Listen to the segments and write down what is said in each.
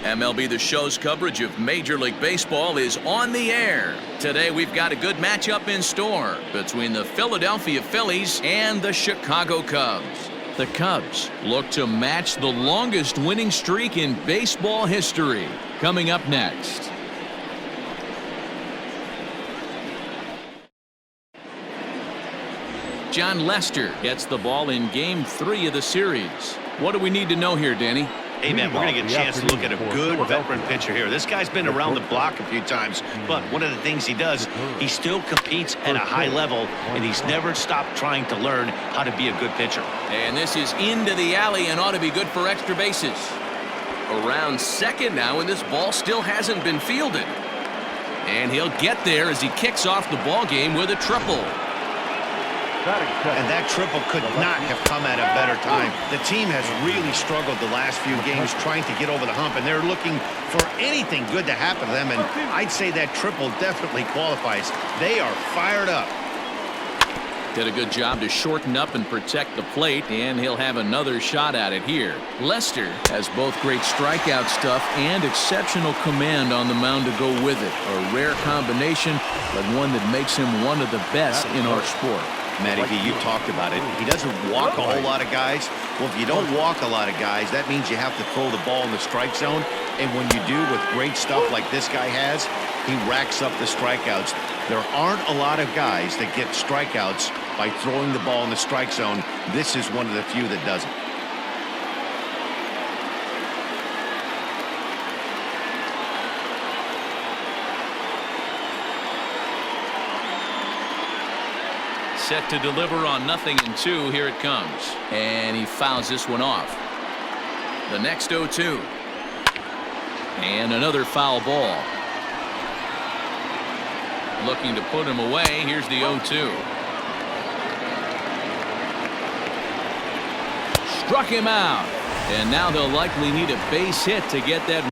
MLB The Show's coverage of Major League Baseball is on the air. Today we've got a good matchup in store between the Philadelphia Phillies and the Chicago Cubs. The Cubs look to match the longest winning streak in baseball history. Coming up next. John Lester gets the ball in Game 3 of the series. What do we need to know here, Danny? Hey, man, we're going to get a chance to look at a good veteran pitcher here. This guy's been around the block a few times, but one of the things he does, he still competes at a high level, and he's never stopped trying to learn how to be a good pitcher. And this is into the alley and ought to be good for extra bases. Around second now, and this ball still hasn't been fielded. And he'll get there as he kicks off the ball game with a triple. And that triple could not have come at a better time. The team has really struggled the last few games trying to get over the hump, and they're looking for anything good to happen to them, and I'd say that triple definitely qualifies. They are fired up. Did a good job to shorten up and protect the plate, and he'll have another shot at it here. Lester has both great strikeout stuff and exceptional command on the mound to go with it. A rare combination, but one that makes him one of the best in our sport. Matty V, you talked about it. He doesn't walk a whole lot of guys. Well, if you don't walk a lot of guys, that means you have to throw the ball in the strike zone. And when you do with great stuff like this guy has, he racks up the strikeouts. There aren't a lot of guys that get strikeouts by throwing the ball in the strike zone. This is one of the few that doesn't. Set to deliver on 0-2. Here it comes. And he fouls this one off. The next 0-2. And another foul ball. Looking to put him away. Here's the 0-2. Struck him out. And now they'll likely need a base hit to get that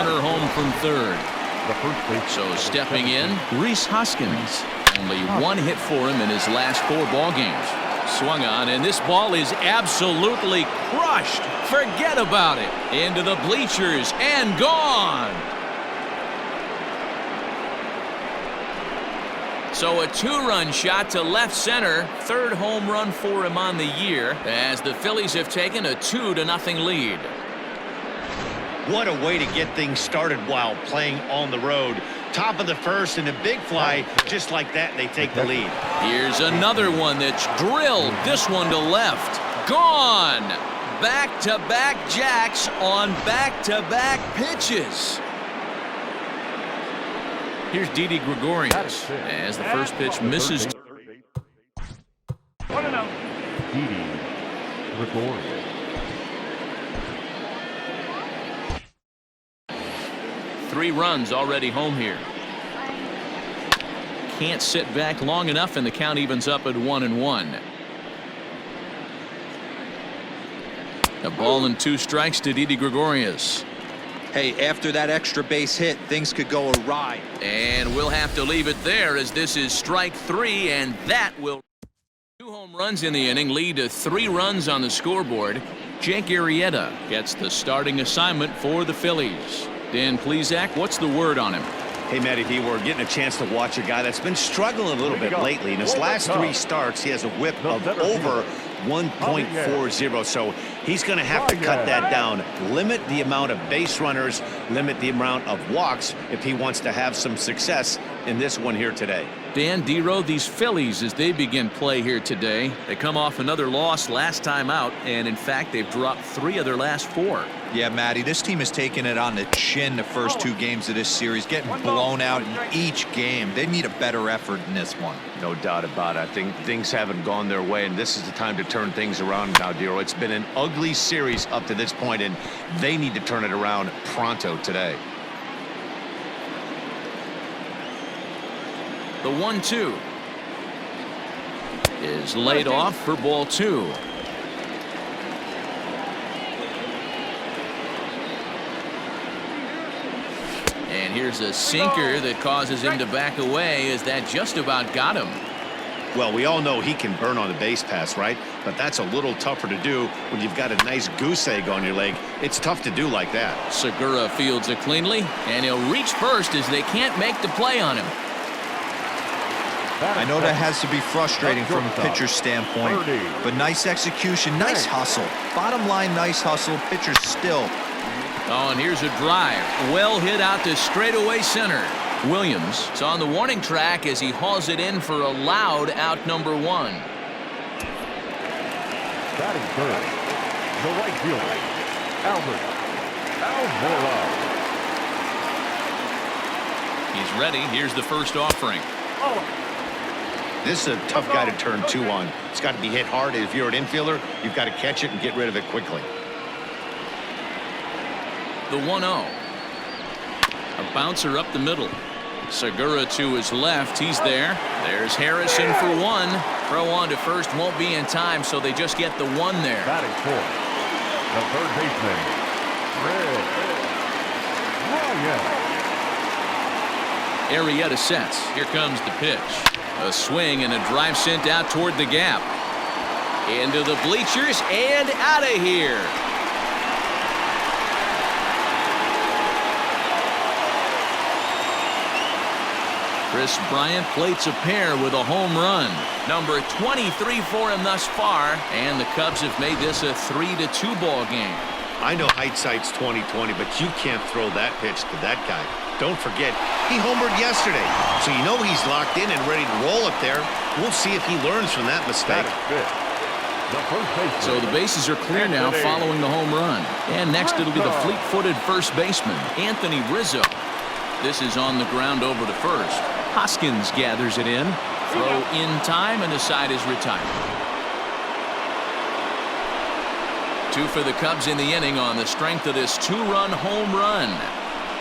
Runner home from third. So stepping in, Rhys Hoskins. Only one hit for him in his last 4 ball games. Swung on, and this ball is absolutely crushed. Forget about it. Into the bleachers and gone. So a 2-run shot to left center. 3rd home run for him on the year as the Phillies have taken a 2-0 lead. What a way to get things started while playing on the road. Top of the first and a big fly, just like that, they take the lead. Here's another one that's drilled. This one to left. Gone. Back-to-back jacks on back-to-back pitches. Here's Didi Gregorius as the first pitch misses. 1-0. Didi Gregorius. Three runs already home here. Can't sit back long enough, and the count evens up at 1-1. A ball and 2 strikes to Didi Gregorius. Hey, after that extra base hit, things could go awry. And we'll have to leave it there as this is strike 3, and that will. 2 home runs in the inning lead to 3 runs on the scoreboard. Jake Arrieta gets the starting assignment for the Phillies. Dan Plesac, what's the word on him? Hey, Matty D, we're getting a chance to watch a guy that's been struggling a little bit lately. In his last 3 starts, he has a whip of over 1.40, so he's going to have to cut that down. Limit the amount of base runners, limit the amount of walks if he wants to have some success in this one here today. Dan Dero, these Phillies, as they begin play here today, they come off another loss last time out, and in fact, they've dropped 3 of their last 4. Yeah, Matty, this team has taken it on the chin the first 2 games of this series, getting blown out in each game. They need a better effort in this one. No doubt about it. I think things haven't gone their way, and this is the time to turn things around now, Dero. It's been an ugly series up to this point, and they need to turn it around pronto today. The 1-2 is laid off for ball 2. And here's a sinker that causes him to back away as that just about got him. Well, we all know he can burn on the base pass, right? But that's a little tougher to do when you've got a nice goose egg on your leg. It's tough to do like that. Segura fields it cleanly, and he'll reach first as they can't make the play on him. I know that has to be frustrating from a pitcher's standpoint, but nice execution, nice hustle. Bottom line, nice hustle. Pitcher still. Oh, and here's a drive. Well hit out to straightaway center. Williams is on the warning track as he hauls it in for a loud out number 1. Batting third, the right fielder, Albert Almora. He's ready. Here's the first offering. This is a tough guy to turn 2 on. It's got to be hit hard. If you're an infielder, you've got to catch it and get rid of it quickly. The 1-0. A bouncer up the middle. Segura to his left. He's there. There's Harrison for 1. Throw on to first won't be in time, so they just get the 1 there. Batting fourth, the third baseman, Ryan. Arrieta sets. Here comes the pitch. A swing and a drive sent out toward the gap. Into the bleachers and out of here. Chris Bryant plates a pair with a home run. Number 23 for him thus far, and the Cubs have made this a 3-2 ball game. I know hindsight's 20/20, but you can't throw that pitch to that guy. Don't forget, he homered yesterday, so you know he's locked in and ready to roll up there. We'll see if he learns from that mistake. So the bases are clear now following the home run. And next it'll be the fleet-footed first baseman, Anthony Rizzo. This is on the ground over to first. Hoskins gathers it in. Throw in time, and the side is retired. 2 for the Cubs in the inning on the strength of this 2-run home run.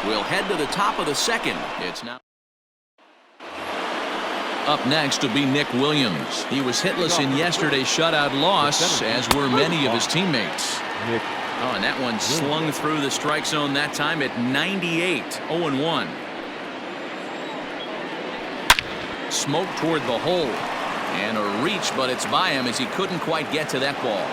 We'll head to the top of the second. It's now. Up next will be Nick Williams. He was hitless in yesterday's shutout loss, as were many of his teammates. Nick Oh, and that one slung through the strike zone that time at 98. 0-1. Smoke toward the hole. And a reach, but it's by him as he couldn't quite get to that ball.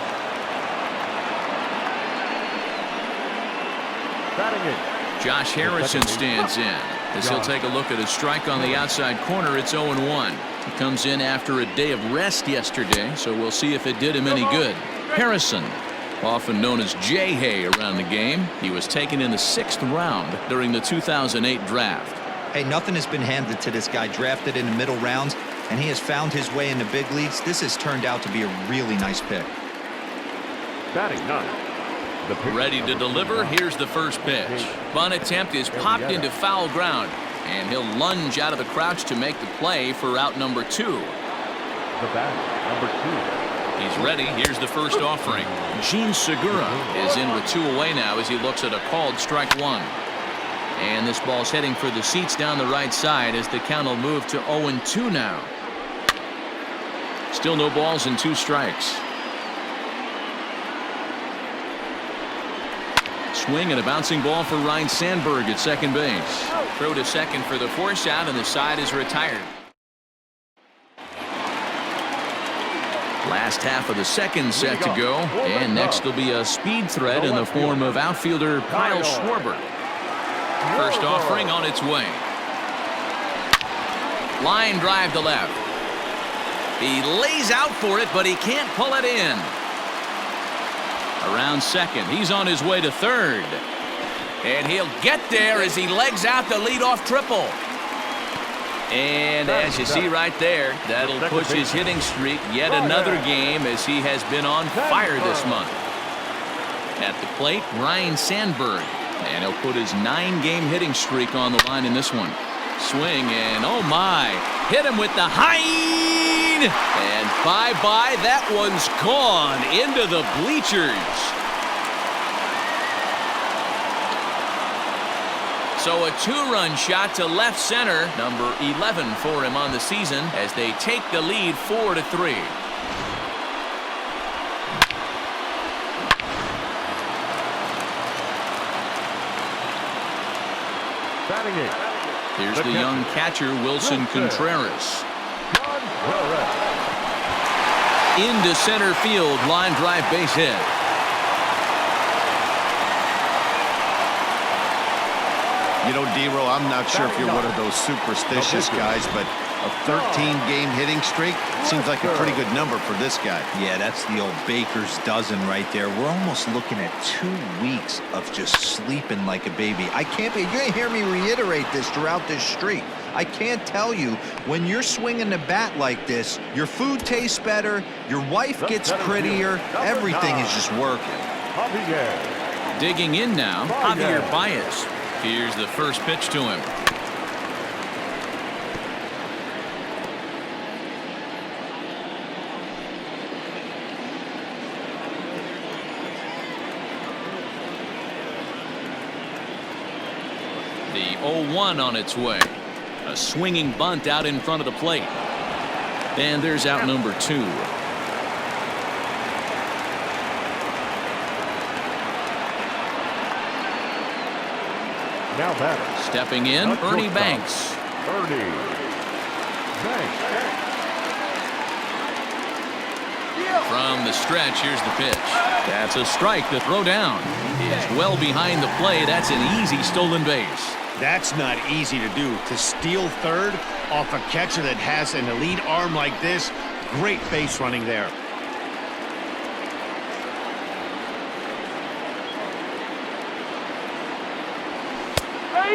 Batting it. Josh Harrison stands in as he'll take a look at a strike on the outside corner. It's 0-1. He comes in after a day of rest yesterday, so we'll see if it did him any good. Harrison, often known as J-Hay around the game. He was taken in the 6th round during the 2008 draft. Hey, nothing has been handed to this guy. Drafted in the middle rounds, and he has found his way in the big leagues. This has turned out to be a really nice pick. Batting 9. Ready to deliver. Here's the first pitch. Bunt attempt is popped into foul ground, and he'll lunge out of the crouch to make the play for out number 2. The batter, number 2. He's ready. Here's the first offering. Gene Segura is in with 2 away now as he looks at a called strike 1. And this ball's heading for the seats down the right side as the count will move to 0-2 now. Still no balls and 2 strikes. Swing and a bouncing ball for Ryne Sandberg at second base. Throw to second for the force out, and the side is retired. Last half of the second set to go, and next will be a speed threat in the form of outfielder Kyle Schwarber. First offering on its way. Line drive to left. He lays out for it, but he can't pull it in. Around second, he's on his way to third. And he'll get there as he legs out the leadoff triple. And as you see right there, that'll push his hitting streak yet another game as he has been on fire this month. At the plate, Ryne Sandberg. And he'll put his 9-game hitting streak on the line in this one. Swing and oh my, hit him with the hind, and bye-bye, that one's gone into the bleachers. So a 2-run shot to left center, number 11 for him on the season, as they take the lead 4-3. Batting it. Here's the young catcher, Wilson Contreras. Into center field, line drive base hit. You know, D-Row, I'm not sure if you're one of those superstitious guys, but a 13-game hitting streak seems like a pretty good number for this guy. Yeah, that's the old baker's dozen right there. We're almost looking at 2 weeks of just sleeping like a baby. I can't be, you're going to hear me reiterate this throughout this streak. I can't tell you, when you're swinging the bat like this, your food tastes better, your wife gets prettier, everything is just working. Digging in now, Javier Baez. Here's the first pitch to him. The 0-1 on its way. A swinging bunt out in front of the plate. And there's out number 2. Now batter. Stepping in, Ernie Banks. Ernie Banks. From the stretch, here's the pitch. That's a strike. The throw down is well behind the play. That's an easy stolen base. That's not easy to do. To steal third off a catcher that has an elite arm like this, great base running there.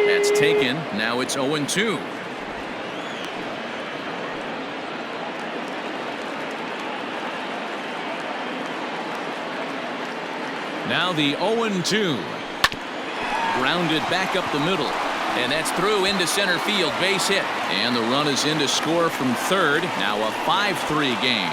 That's taken. Now it's 0-2. Now the 0-2. Grounded back up the middle. And that's through into center field. Base hit. And the run is in to score from third. Now a 5-3 game.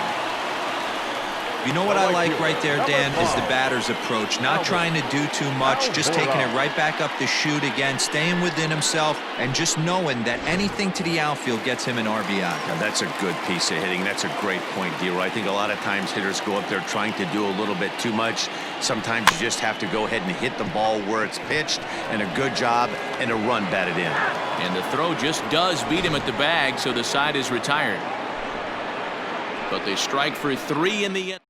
You know what I like right there, Dan, is the batter's approach. Not trying to do too much, just taking it right back up the chute again, staying within himself, and just knowing that anything to the outfield gets him an RBI. Now, that's a good piece of hitting. That's a great point, D-Roy. I think a lot of times hitters go up there trying to do a little bit too much. Sometimes you just have to go ahead and hit the ball where it's pitched, and a good job and a run batted in. And the throw just does beat him at the bag, so the side is retired. But they strike for 3 in the end.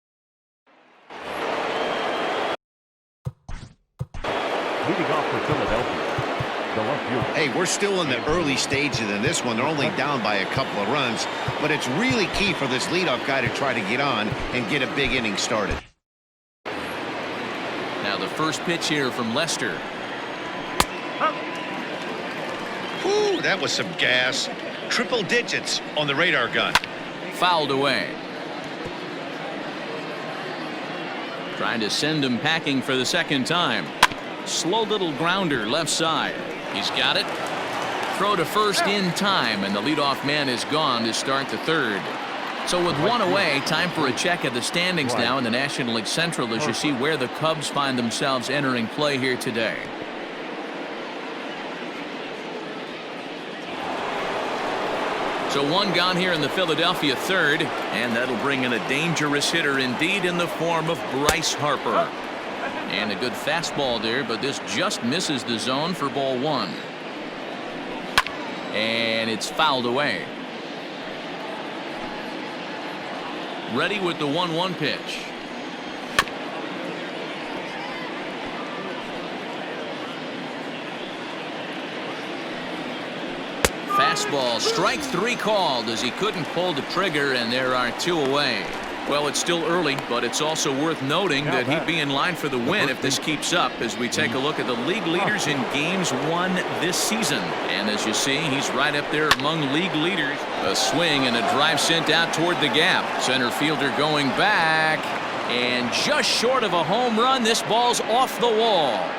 Leading off for Philadelphia, the left fielder. Hey, we're still in the early stages in this one. They're only down by a couple of runs, but it's really key for this leadoff guy to try to get on and get a big inning started. Now the first pitch here from Lester. Whew, that was some gas. Triple digits on the radar gun. Fouled away. Trying to send him packing for the second time. Slow little grounder left side. He's got it. Throw to first in time, and the leadoff man is gone to start the third. So with one away, time for a check at the standings now in the National League Central as you see where the Cubs find themselves entering play here today. So one gone here in the Philadelphia third, and that'll bring in a dangerous hitter indeed in the form of Bryce Harper. And a good fastball there, but this just misses the zone for ball 1. And it's fouled away. Ready with the 1-1 pitch. Fastball, strike 3 called as he couldn't pull the trigger, and there are 2 away. Well, it's still early, but it's also worth noting that he'd be in line for the win if this keeps up as we take a look at the league leaders in games won this season. And as you see, he's right up there among league leaders. A swing and a drive sent out toward the gap. Center fielder going back, and just short of a home run, this ball's off the wall.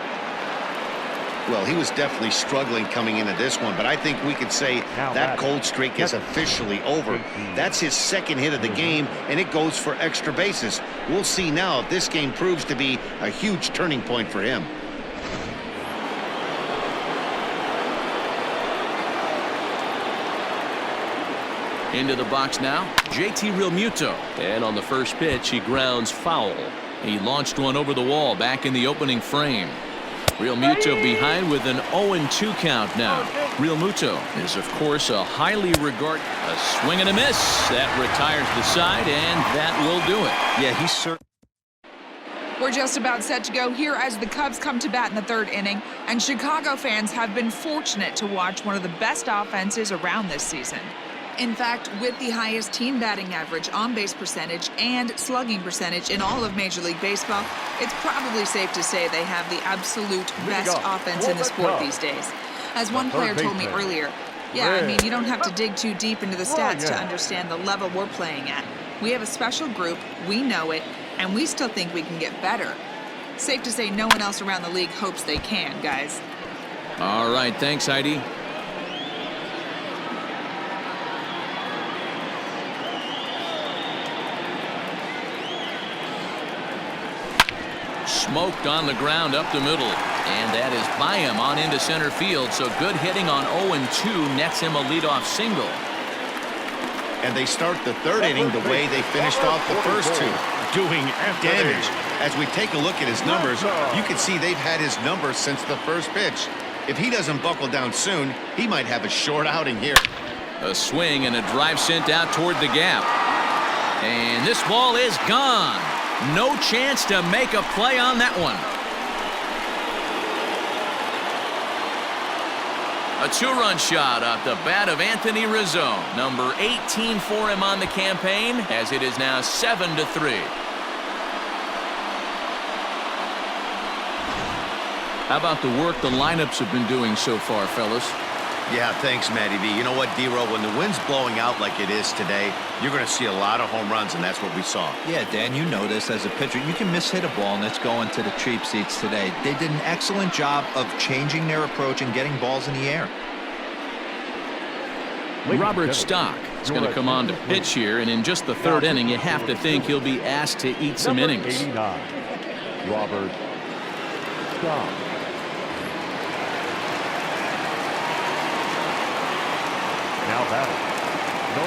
Well, he was definitely struggling coming into this one, but I think we could say that cold streak is officially over. That's his second hit of the game, and it goes for extra bases. We'll see now if this game proves to be a huge turning point for him. Into the box now, JT Realmuto. And on the first pitch, he grounds foul. He launched one over the wall back in the opening frame. Realmuto behind with an 0-2 count now. Realmuto is, of course, a highly regarded. A swing and a miss. That retires the side, and that will do it. Yeah, he's certainly. We're just about set to go here as the Cubs come to bat in the third inning, and Chicago fans have been fortunate to watch one of the best offenses around this season. In fact, with the highest team batting average, on-base percentage, and slugging percentage in all of Major League Baseball, it's probably safe to say they have the absolute best offense in the sport these days. As one player told me earlier, I mean, you don't have to dig too deep into the stats to understand the level we're playing at. We have a special group, we know it, and we still think we can get better. Safe to say no one else around the league hopes they can, guys. All right, thanks, Heidi. Smoked on the ground up the middle, and that is by him on into center field. So good hitting on 0-2 nets him a leadoff single. And they start the third inning the way they finished off the first 2, doing damage. As we take a look at his numbers, you can see they've had his numbers since the first pitch. If he doesn't buckle down soon, he might have a short outing here. A swing and a drive sent out toward the gap, and this ball is gone. No chance to make a play on that one. A 2-run shot off the bat of Anthony Rizzo. Number 18 for him on the campaign, as it is now 7-3. How about the work the lineups have been doing so far, fellas? Yeah, thanks, Matty B. You know what, D-Row, when the wind's blowing out like it is today, you're going to see a lot of home runs, and that's what we saw. Yeah, Dan, you know this as a pitcher. You can mishit a ball, and it's going to the cheap seats today. They did an excellent job of changing their approach and getting balls in the air. Robert Stock He's going to come on to pitch here, and in just the third inning, you have to think he'll be asked to eat some innings. 89, Robert Scott. Now batting.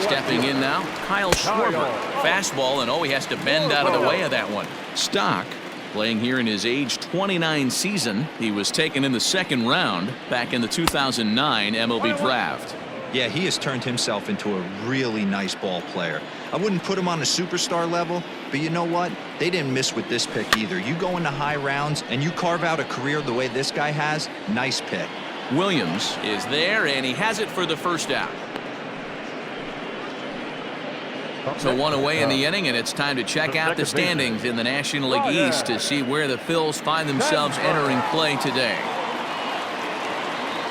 Stepping in now, Kyle Schwarber. Fastball, and he has to bend out of the way of that one. Stock, playing here in his age 29 season. He was taken in the second round back in the 2009 MLB draft. Yeah, he has turned himself into a really nice ball player. I wouldn't put him on a superstar level, but you know what? They didn't miss with this pick either. You go into high rounds and you carve out a career the way this guy has, nice pick. Williams is there, and he has it for the first out. So one away in the inning, and it's time to check out the standings in the National League East to see where the Phils find themselves entering play today.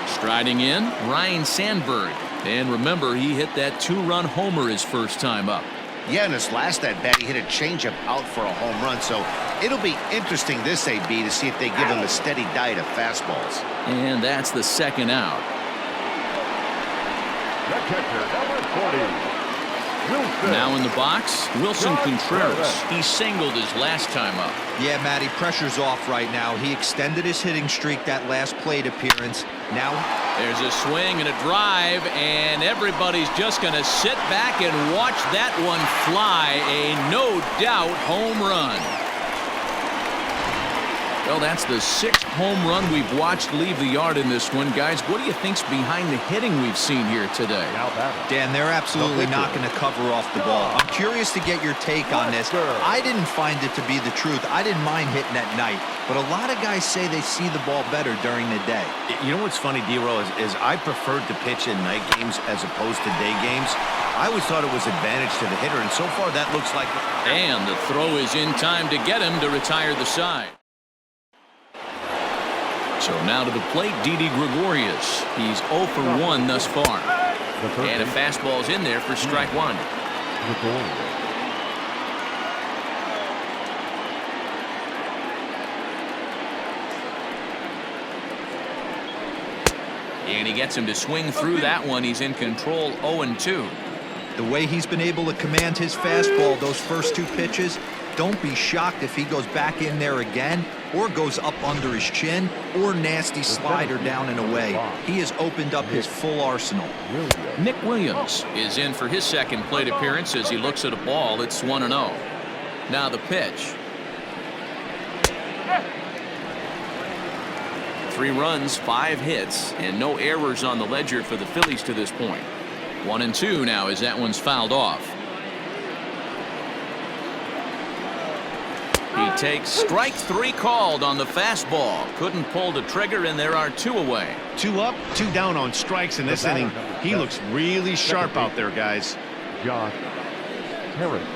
Striding in, Ryan Sandberg. And remember, he hit that two-run homer his first time up. Yeah, in his last at-bat, he hit a changeup out for a home run. So it'll be interesting this AB to see if they give him a steady diet of fastballs. And that's the second out. The catcher, number 40. Wilson. Now in the box, Wilson Contreras. He singled his last time up. Yeah, Matty, pressure's off right now. He extended his hitting streak that last plate appearance. Now there's a swing and a drive, and everybody's just going to sit back and watch that one fly. A no-doubt home run. Well, that's the sixth home run we've watched leave the yard in this one. Guys, what do you think's behind the hitting we've seen here today? Dan, they're absolutely not going to cover off the ball. I'm curious to get your take on this. I didn't find it to be the truth. I didn't mind hitting at night, but a lot of guys say they see the ball better during the day. You know what's funny, D-Row, is I preferred to pitch in night games as opposed to day games. I always thought it was advantage to the hitter, and so far that looks like... And the throw is in time to get him to retire the side. So now to the plate, Didi Gregorius. He's 0 for 1 thus far. And a fastball's in there for strike one. And he gets him to swing through that one. He's in control, 0-2. The way he's been able to command his fastball those first two pitches, don't be shocked if he goes back in there again or goes up under his chin or nasty slider down and away. He has opened up his full arsenal. Nick Williams is in for his second plate appearance as he looks at a ball. It's 1-0. Now the pitch. 3 runs, 5 hits, and no errors on the ledger for the Phillies to this point. 1-2 now as that one's fouled off. He takes strike 3 called on the fastball. Couldn't pull the trigger, and there are 2 away. 2 up, 2 down on strikes in this inning. He looks really sharp out there, guys. Josh Harris.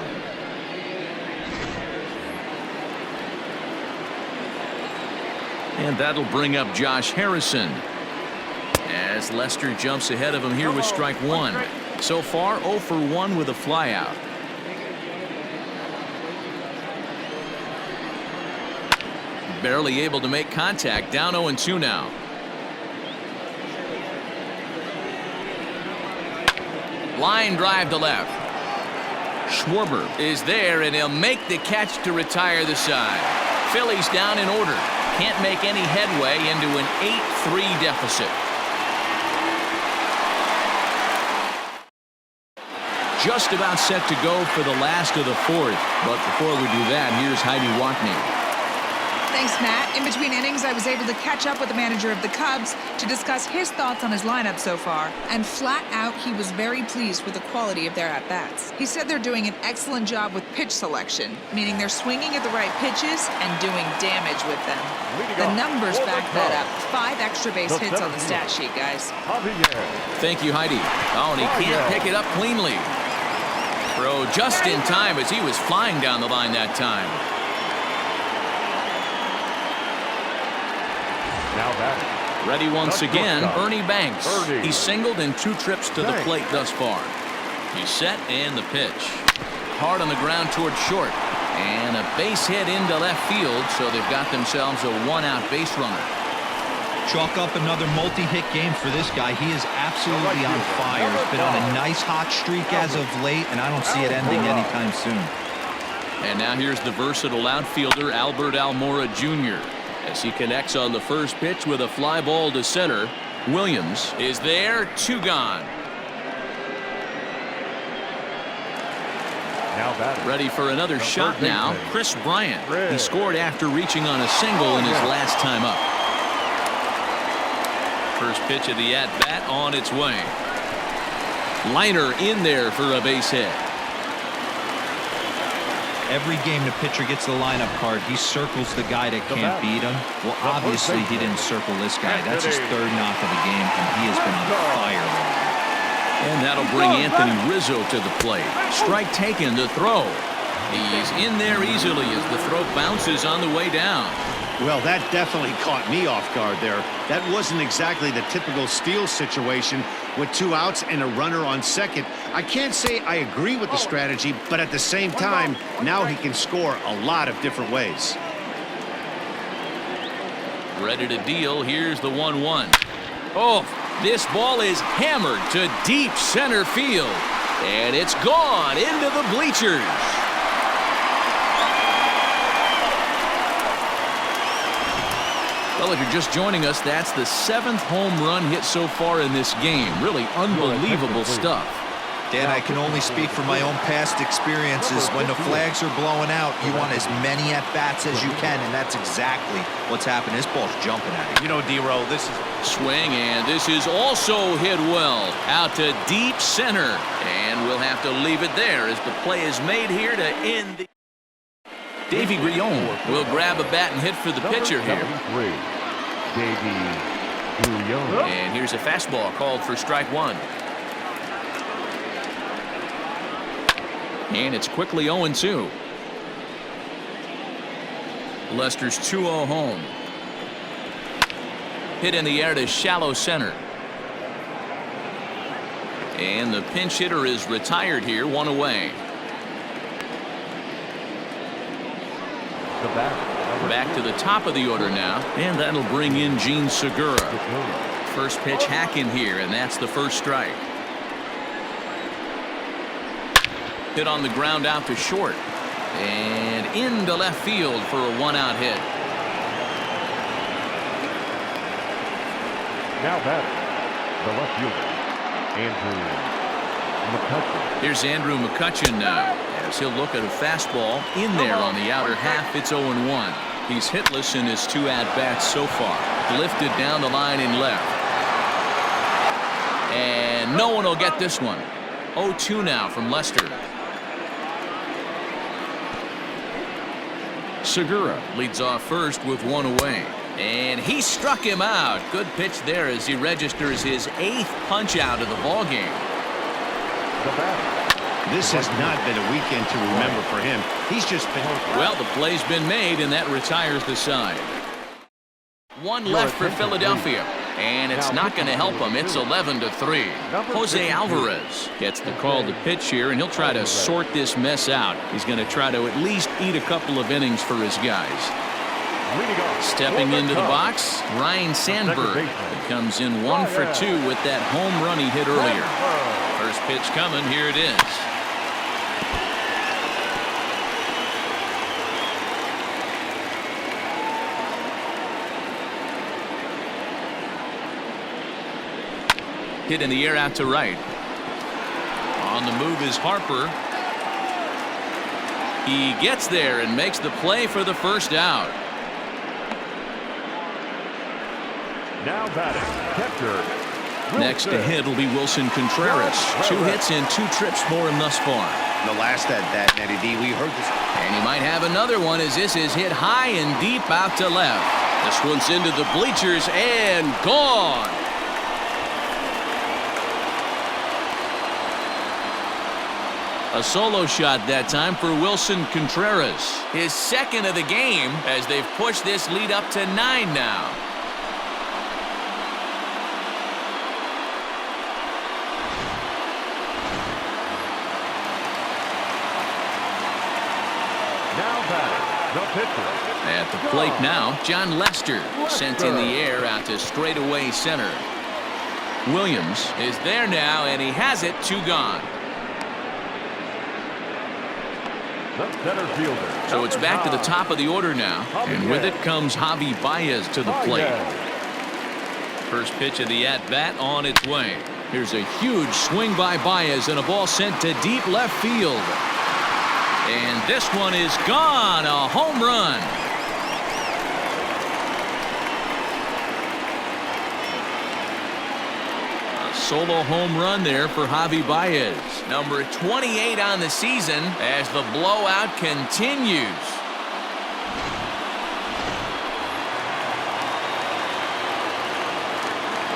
And that'll bring up Josh Harrison as Lester jumps ahead of him here with strike 1. So far 0 for 1 with a flyout. Barely able to make contact. Down 0-2 now. Line drive to left. Schwarber is there, and he'll make the catch to retire the side. Phillies down in order. Can't make any headway into an 8-3 deficit. Just about set to go for the last of the 4th. But before we do that, here's Heidi Walkney. Thanks, Matt. In between innings, I was able to catch up with the manager of the Cubs to discuss his thoughts on his lineup so far. And flat out, he was very pleased with the quality of their at-bats. He said they're doing an excellent job with pitch selection, meaning they're swinging at the right pitches and doing damage with them. The numbers back that up. 5 extra base hits on the stat sheet, guys. Thank you, Heidi. Oh, and he can't pick it up cleanly. Throw just in time as he was flying down the line that time. Now batting. Ready once again, Ernie Banks. He singled in 2 trips to the plate thus far. He's set, and the pitch. Hard on the ground towards short. And a base hit into left field, so they've got themselves a 1-out base runner. Chalk up another multi-hit game for this guy. He is absolutely on fire. He's been on a nice hot streak as of late, and I don't see it ending anytime soon. And now here's the versatile outfielder Albert Almora Jr. as he connects on the first pitch with a fly ball to center. Williams is there, 2 gone. Now batting. Ready for another shot now. Chris Bryant. He scored after reaching on a single in his last time up. First pitch of the at-bat on its way. Liner in there for a base hit. Every game the pitcher gets the lineup card, he circles the guy that can't beat him. Well, obviously he didn't circle this guy. That's his 3rd knock of the game, and he has been on fire lately. And that'll bring Anthony Rizzo to the plate. Strike taken to throw. He's in there easily as the throw bounces on the way down. Well, that definitely caught me off guard there. That wasn't exactly the typical steal situation with 2 outs and a runner on second. I can't say I agree with the strategy, but at the same time, now he can score a lot of different ways. Ready to deal. Here's the 1-1. Oh, this ball is hammered to deep center field. And it's gone into the bleachers. Well, if you're just joining us, that's the 7th home run hit so far in this game. Really unbelievable stuff. Dan, I can only speak from my own past experiences. When the flags are blowing out, you want as many at-bats as you can, and that's exactly what's happened. This ball's jumping at you. You know, D-Roll, this is... Swing, and this is also hit well. Out to deep center. And we'll have to leave it there as the play is made here to end the... Davy Grion will grab a bat and hit for the pitcher here. And here's a fastball called for strike 1. And it's quickly 0-2. Lester's 2-0 home. Hit in the air to shallow center. And the pinch hitter is retired here, 1 away. Back to the top of the order now, and that'll bring in Gene Segura. First pitch hack in here, and that's the first strike. Hit on the ground out to short, and into left field for a 1-out hit. Now batting, the left fielder, Andrew McCutchen. Here's Andrew McCutchen now, as he'll look at a fastball in there on the outer half. It's 0-1. He's hitless in his 2 at-bats so far. Lifted down the line in left. And no one will get this one. 0-2 now from Lester. Segura leads off first with 1 away. And he struck him out. Good pitch there as he registers his 8th punch out of the ballgame. This has not been a weekend to remember for him. He's just been... Well, the play's been made, and that retires the side. 1 left for Philadelphia, and it's not going to help him. It's 11-3. Jose Alvarez gets the call to pitch here, and he'll try to sort this mess out. He's going to try to at least eat a couple of innings for his guys. Stepping into the box, Ryan Sandberg. He comes in 1 for 2 with that home run he hit earlier. First pitch coming. Here it is. Hit in the air out to right. On the move is Harper. He gets there and makes the play for the first out. Now batting, catcher. Next to hit will be Wilson Contreras. 2 hits and 2 trips for him thus far. The last at bat, Nettie D, we heard this. And he might have another one as this is hit high and deep out to left. This one's into the bleachers and gone. A solo shot that time for Wilson Contreras. His 2nd of the game as they've pushed this lead up to 9 now. Now batting, the pitcher, At the plate now, John Lester sent in the air out to straightaway center. Williams is there now, and he has it. 2 gone. The center fielder. So it's back to the top of the order now, and with it comes Javi Baez to the plate. First pitch of the at-bat on its way. Here's a huge swing by Baez, and a ball sent to deep left field. And this one is gone. A home run. Solo home run there for Javi Baez. Number 28 on the season as the blowout continues.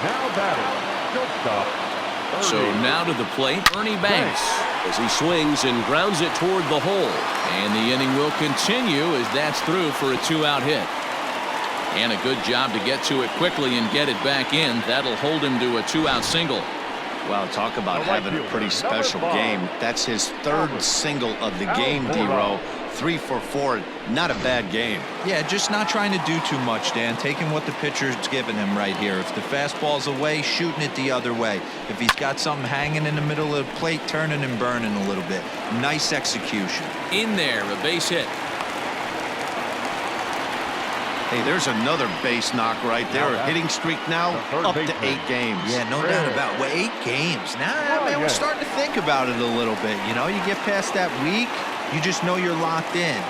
Now batting, shortstop. So now to the plate, Ernie Banks, as he swings and grounds it toward the hole. And the inning will continue as that's through for a 2-out hit. And a good job to get to it quickly and get it back in. That'll hold him to a 2-out single. Well, talk about having a pretty special game. That's his 3rd single of the game, D-Row. 3 for 4. Not a bad game. Yeah, just not trying to do too much, Dan. Taking what the pitcher's giving him right here. If the fastball's away, shooting it the other way. If he's got something hanging in the middle of the plate, turning and burning a little bit. Nice execution. In there, a base hit. Hey, there's another base knock right there. A hitting streak now up to 8 games. Yeah, no doubt about it. Well, 8 games. Nah, man, we're starting to think about it a little bit. You know, you get past that week, you just know you're locked in.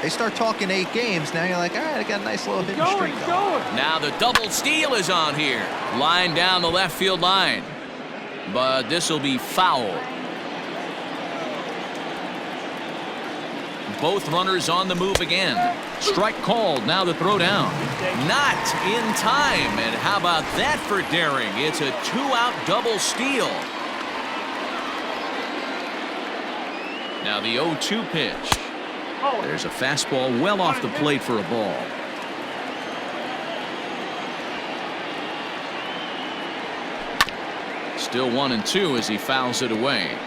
They start talking 8 games, now you're like, all right, I got a nice little hitting streak going. Now the double steal is on here. Line down the left field line. But this will be foul. Both runners on the move again. Strike called. Now the throw down. Not in time. And how about that for daring? It's a 2-out double steal. Now the 0-2 pitch. There's a fastball well off the plate for a ball. Still 1-2 as he fouls it away.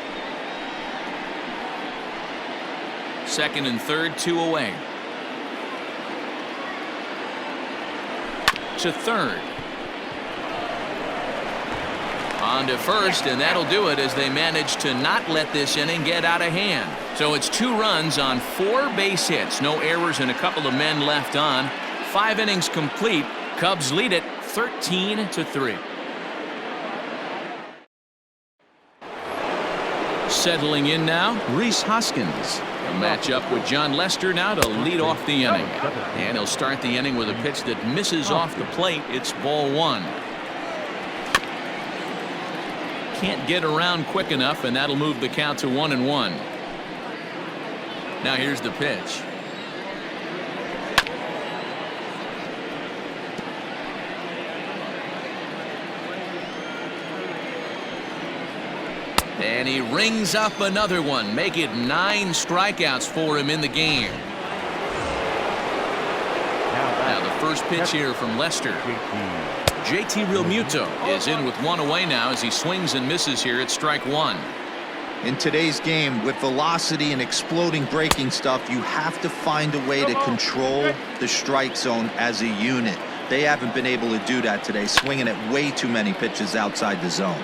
Second and third, 2 away. To third. On to first, and that'll do it as they manage to not let this inning get out of hand. So it's 2 runs on 4 base hits. No errors and a couple of men left on. 5 innings complete. Cubs lead it 13-3. Settling in now, Rhys Hoskins. A matchup with John Lester now to lead off the inning. And he'll start the inning with a pitch that misses off the plate. It's ball 1. Can't get around quick enough, and that'll move the count to 1-1. Now here's the pitch. And he rings up another one. Make it 9 strikeouts for him in the game. Now the first pitch here from Lester. JT Realmuto is in with 1 away now as he swings and misses here at strike 1. In today's game, with velocity and exploding breaking stuff, you have to find a way to control the strike zone as a unit. They haven't been able to do that today, swinging at way too many pitches outside the zone.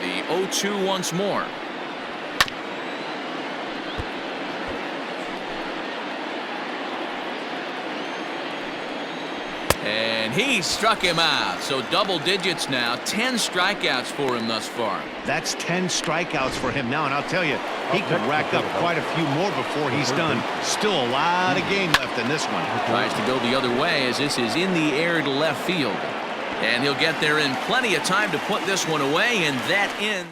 The 0-2 once more. And he struck him out. So double digits now. 10 strikeouts for him thus far. That's 10 strikeouts for him now, and I'll tell you, he could rack up quite a few more before he's done. Still a lot of game left in this one. Tries to go the other way as this is in the air to left field. And he'll get there in plenty of time to put this one away, and that ends.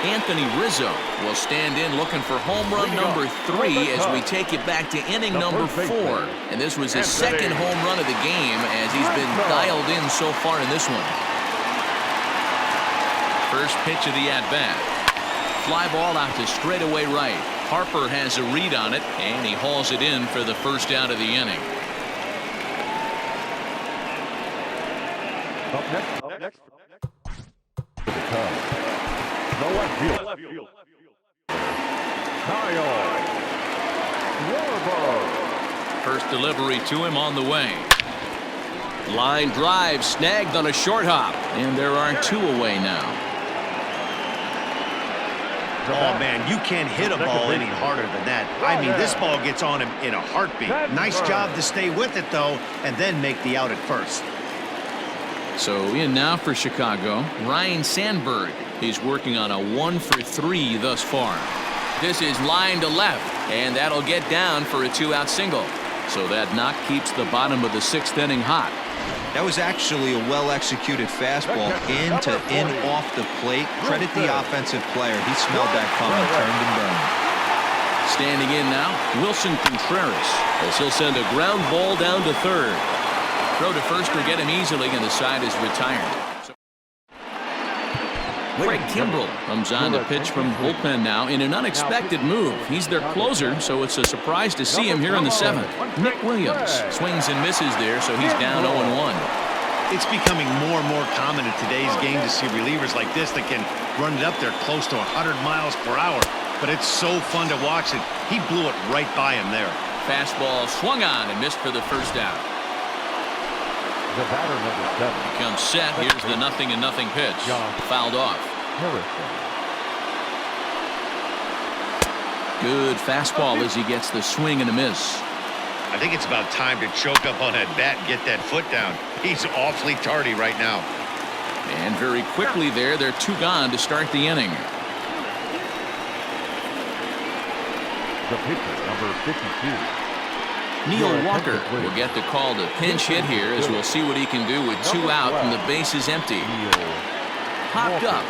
Anthony Rizzo will stand in looking for home run number 3 as we take it back to inning number 4. And this was his second home run of the game as he's been dialed in so far in this one. First pitch of the at-bat. Fly ball out to straightaway right. Harper has a read on it, and he hauls it in for the first out of the inning. Up next. The Cubs. The left field. Kyle First delivery to him on the way. Line drive snagged on a short hop. And there are 2 away now. Oh, man, you can't hit a ball any harder than that. I mean, this ball gets on him in a heartbeat. Nice job to stay with it, though, and then make the out at first. So in now for Chicago, Ryan Sandberg. He's working on a 1 for 3 thus far. This is line to left, and that'll get down for a 2-out single. So that knock keeps the bottom of the 6th inning hot. That was actually a well-executed fastball in to in off the plate. Credit the offensive player. He smelled that coming, turned and burned. Standing in now, Wilson Contreras, as he'll send a ground ball down to third. Throw to first will get him easily, and the side is retired. Craig Kimbrell comes on to pitch from bullpen now in an unexpected move. He's their closer, so it's a surprise to see him here in the 7th. Nick Williams swings and misses there, so he's down 0-1. It's becoming more and more common in today's game to see relievers like this that can run it up there close to 100 miles per hour. But it's so fun to watch it. He blew it right by him there. Fastball swung on and missed for the first out. The batter, number 7. Comes set. Here's the 0-0 pitch. Fouled off. Good fastball as he gets the swing and a miss. I think it's about time to choke up on that bat and get that foot down. He's awfully tardy right now. And very quickly there, they're 2 gone to start the inning. The pitcher, number 52. Neil Walker will get the call to pinch hit here, as we'll see what he can do with 2 out and the base is empty. Popped up.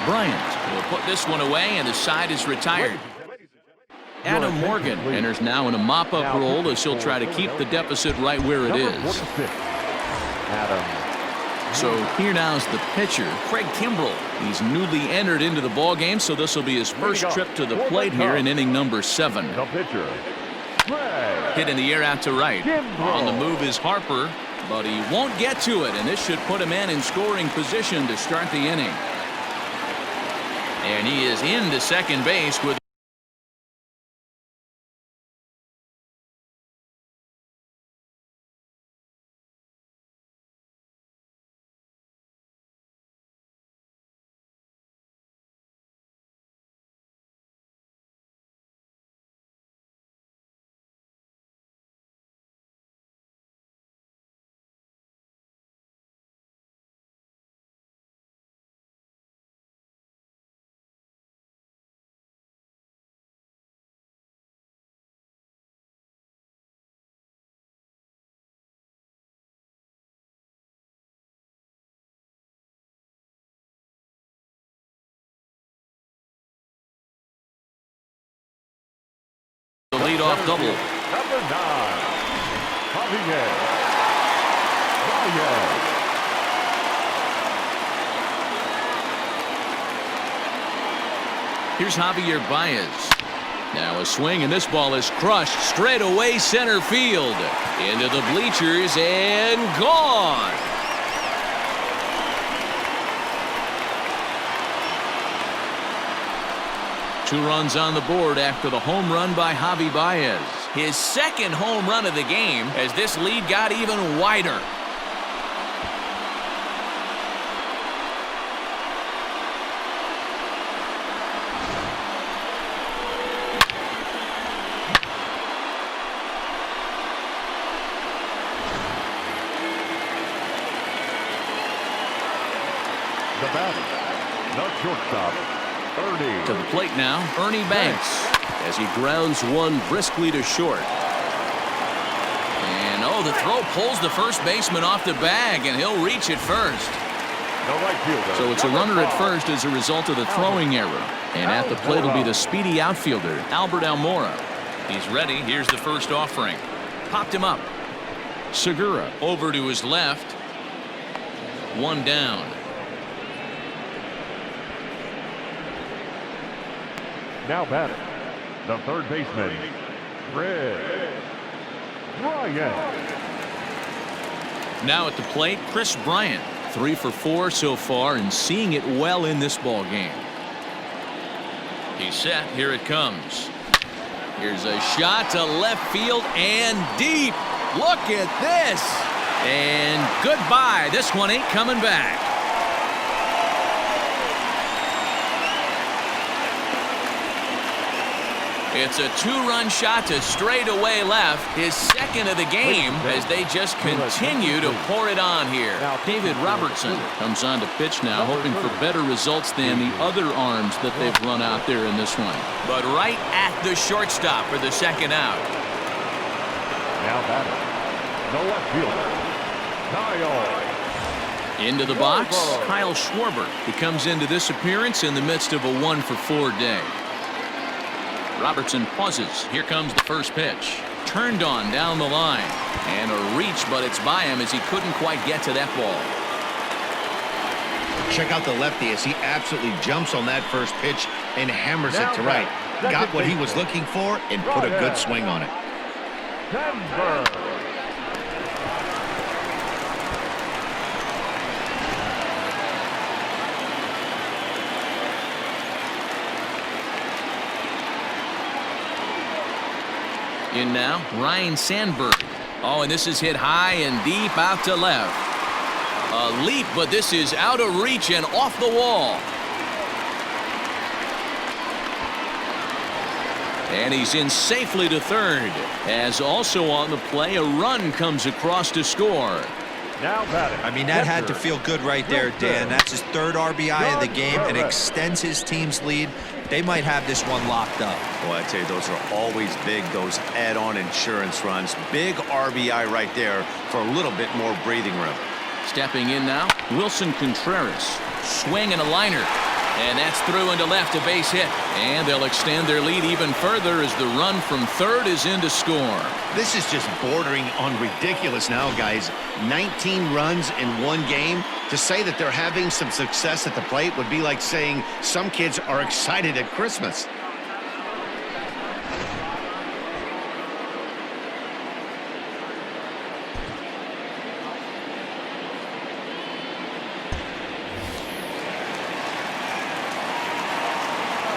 Bryant will put this one away, and the side is retired. Adam Morgan enters now in a mop-up role as he'll try to keep the deficit right where it is. So here now is the pitcher, Craig Kimbrell. He's newly entered into the ballgame, so this will be his first trip to the plate here in inning number 7. The pitcher, Hit in the air out to right. On the move is Harper, but he won't get to it, and this should put him in scoring position to start the inning. And he is into second base with the leadoff double. number 9. Javier. Here's Javier Baez. Now a swing, and this ball is crushed straight away center field. Into the bleachers and gone. Two runs on the board after the home run by Javi Baez. His second home run of the game as this lead got even wider. The batter, the shortstop, Ernie. To the plate now, Ernie Banks, as he grounds one briskly to short. And oh, the throw pulls the first baseman off the bag, and he'll reach it first. The right fielder, So it's a runner at first as a result of the throwing error. And at the plate will be the speedy outfielder, Albert Almora. He's ready. Here's the first offering. Popped him up. Segura over to his left. One down. Now batting, the third baseman, Chris Bryant. Now at the plate, Chris Bryant. 3 for 4 so far and seeing it well in this ball game. He's set. Here it comes. Here's a shot to left field and deep. Look at this. And goodbye. This one ain't coming back. It's a 2-run shot to straightaway left, his second of the game, as they just continue to pour it on here. David Robertson comes on to pitch now, hoping for better results than the other arms that they've run out there in this one. But right at the shortstop for the second out. Now batting, the left fielder, Kyle. Into the box, Kyle Schwarber. He comes into this appearance in the midst of a 1 for 4 day. Robertson pauses. Here comes the first pitch. Turned on down the line. And a reach, but it's by him as he couldn't quite get to that ball. Check out the lefty as he absolutely jumps on that first pitch and hammers it to right. Got what he was looking for and put a good swing on it. Denver. In now, Ryan Sandberg. Oh, and this is hit high and deep out to left. A leap, but this is out of reach and off the wall. And he's in safely to third. As also on the play, a run comes across to score. Now batting. I mean, that had to feel good right there, Dan. That's his third RBI of the game and extends his team's lead. They might have this one locked up. Well, I tell you, those are always big, those add-on insurance runs. Big RBI right there for a little bit more breathing room. Stepping in now, Wilson Contreras. Swing and a liner. And that's through into left, a base hit. And they'll extend their lead even further as the run from third is in to score. This is just bordering on ridiculous now, guys. 19 runs in one game. To say that they're having some success at the plate would be like saying some kids are excited at Christmas.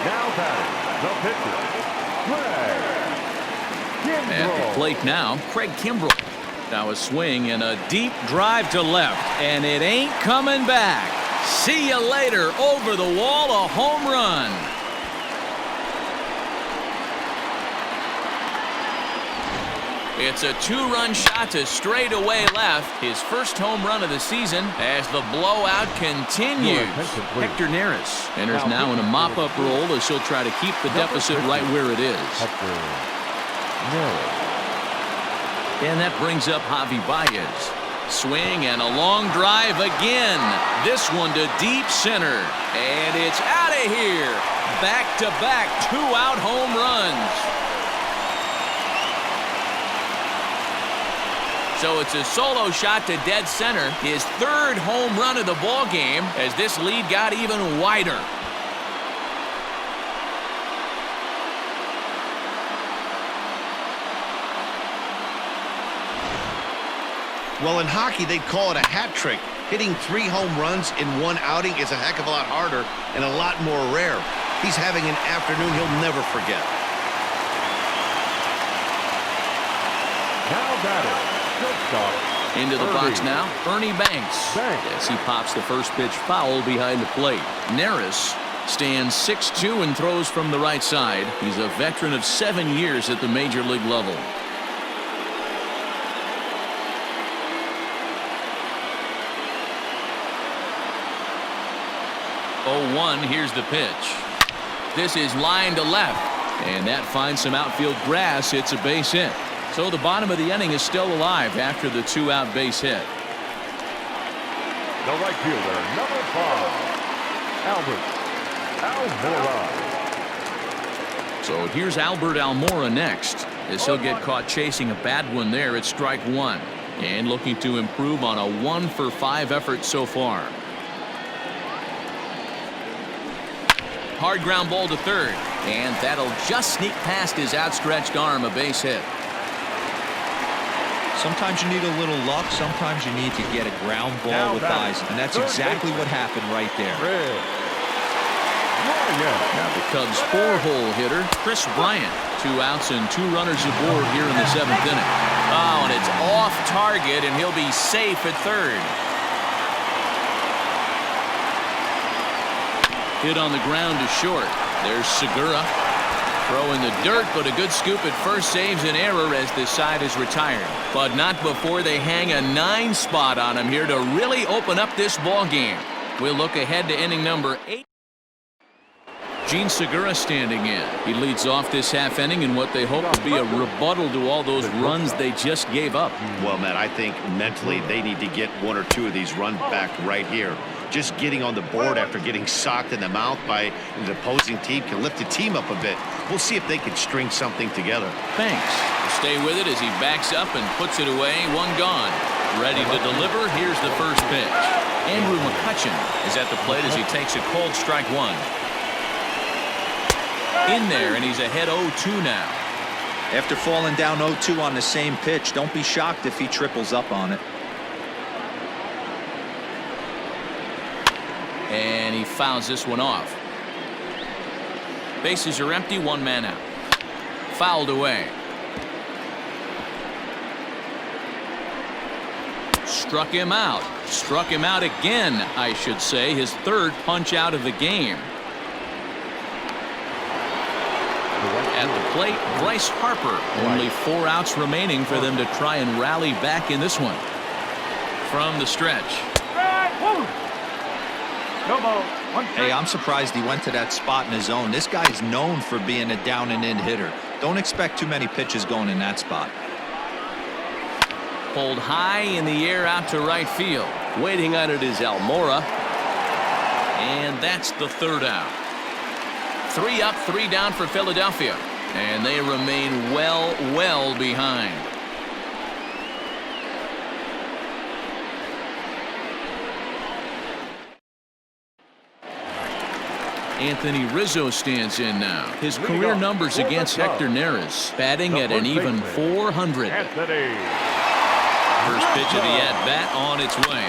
Now batting, the pitcher, Craig Kimbrel. At the plate now, Craig Kimbrel. Now a swing and a deep drive to left, and it ain't coming back. See you later. Over the wall, a home run. It's a 2-run shot to straightaway left. His first home run of the season as the blowout continues. Hector Neris enters now in a mop-up role as he'll try to keep the deficit right where it is. And that brings up Javi Baez. Swing and a long drive again. This one to deep center. And it's out of here. Back-to-back 2-out home runs. So it's a solo shot to dead center. His third home run of the ball game as this lead got even wider. Well, in hockey, they'd call it a hat trick. Hitting 3 home runs in one outing is a heck of a lot harder and a lot more rare. He's having an afternoon he'll never forget. Now batting, shortstop. Into the box now, Ernie Banks. As he pops the first pitch foul behind the plate. Neris stands 6'2" and throws from the right side. He's a veteran of 7 years at the major league level. 0-1, here's the pitch. This is line to left, and that finds some outfield grass. It's a base hit. So the bottom of the inning is still alive after the 2-out base hit. The right fielder, number 5, Albert Almora. So here's Albert Almora next, as he'll get caught chasing a bad one there at strike 1, and looking to improve on a 1-for-5 effort so far. Hard ground ball to third. And that'll just sneak past his outstretched arm, a base hit. Sometimes you need a little luck. Sometimes you need to get a ground ball with eyes. And that's exactly what happened right there. Now the Cubs' 4-hole hitter, Chris Bryant. 2 outs and 2 runners aboard here in the 7th inning. Oh, and it's off target, and he'll be safe at third. Hit on the ground to short. There's Segura. Throw in the dirt, but a good scoop at first saves an error as this side is retired. But not before they hang a 9 spot on him here to really open up this ball game. We'll look ahead to inning number 8. Gene Segura standing in. He leads off this half inning in what they hope will be a rebuttal to all those runs they just gave up. Well, Matt, I think mentally they need to get 1 or 2 of these runs back right here. Just getting on the board after getting socked in the mouth by the opposing team can lift the team up a bit. We'll see if they can string something together. Thanks. Stay with it as he backs up and puts it away. 1 gone. Ready to deliver. Here's the first pitch. Andrew McCutchen is at the plate as he takes a cold strike 1. In there, and he's ahead 0-2 now. After falling down 0-2 on the same pitch, don't be shocked if he triples up on it. And he fouls this one off. Bases are empty, 1 man out. Fouled away. Struck him out. Struck him out again, I should say. His 3rd punch out of the game. At the plate, Bryce Harper. Only 4 outs remaining for them to try and rally back in this one. From the stretch. Hey, I'm surprised he went to that spot in his own. This guy's known for being a down and in hitter. Don't expect too many pitches going in that spot. Pulled high in the air out to right field. Waiting on it is Almora. And that's the 3rd out. 3 up, 3 down for Philadelphia. And they remain well behind. Anthony Rizzo stands in now. His career numbers against Hector Neris, batting at an even 400. First pitch of the at-bat on its way.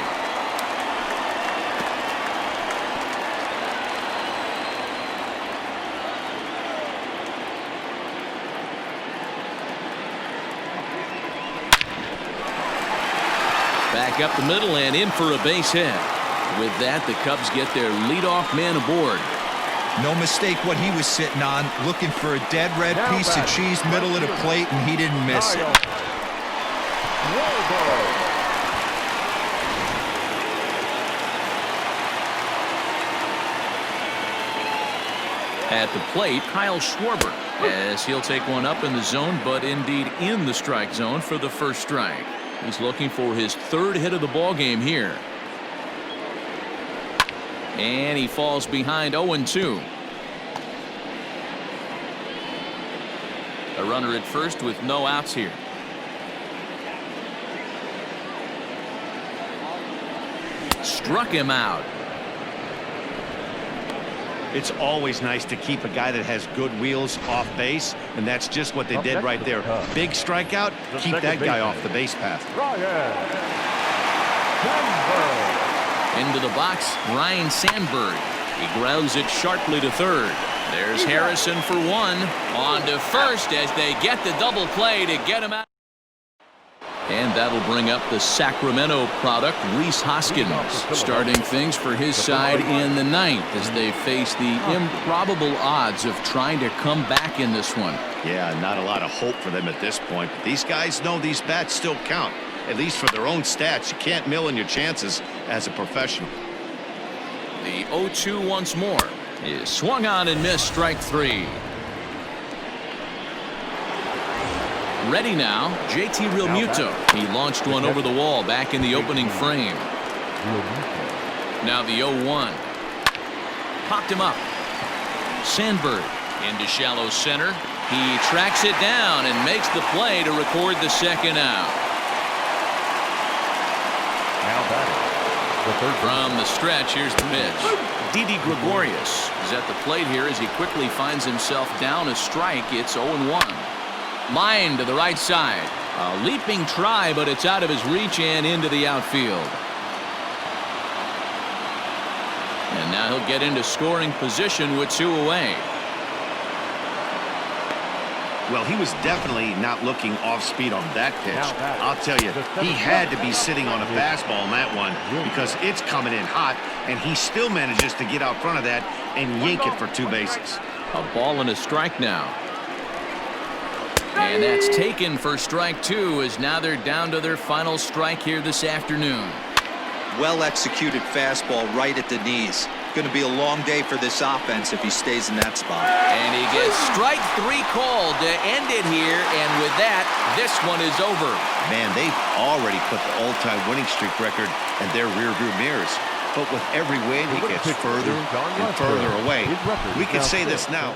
Back up the middle and in for a base hit. With that, the Cubs get their leadoff man aboard. No mistake what he was sitting on, looking for a dead red piece of cheese middle of the plate, and he didn't miss it. At the plate, Kyle Schwarber, as he'll take one up in the zone, but indeed in the strike zone for the first strike. He's looking for his 3rd hit of the ball game here. And he falls behind 0-2. A runner at first with no outs here. Struck him out. It's always nice to keep a guy that has good wheels off base, and that's just what they did right there. Big strikeout, keep that guy off the base path. Into the box, Ryan Sandberg. He grounds it sharply to third. There's Harrison for 1. On to first as they get the double play to get him out. And that'll bring up the Sacramento product, Rhys Hoskins, starting things for his side in the 9th as they face the improbable odds of trying to come back in this one. Yeah, not a lot of hope for them at this point. But these guys know these bats still count, at least for their own stats. You can't mill in your chances as a professional. The 0-2 once more is swung on and missed, strike 3. Ready now, JT Realmuto. He launched one over the wall back in the opening frame. Now the 0-1. Popped him up. Sandberg into shallow center. He tracks it down and makes the play to record the 2nd out. Now batting, the 3rd. From the stretch, here's the pitch. Didi Gregorius is at the plate here as he quickly finds himself down a strike. It's 0-1. Line to the right side. A leaping try, but it's out of his reach and into the outfield. And now he'll get into scoring position with 2 away. Well, he was definitely not looking off speed on that pitch. I'll tell you, he had to be sitting on a fastball on that one because it's coming in hot, and he still manages to get out front of that and yank it for 2 bases. A ball and a strike now. And that's taken for strike 2 as now they're down to their final strike here this afternoon. Well-executed fastball right at the knees. Going to be a long day for this offense if he stays in that spot. And he gets strike 3 called to end it here, and with that, this one is over. Man, they've already put the all-time winning streak record in their rearview mirrors. But with every win, he gets further and further away. We can say this now.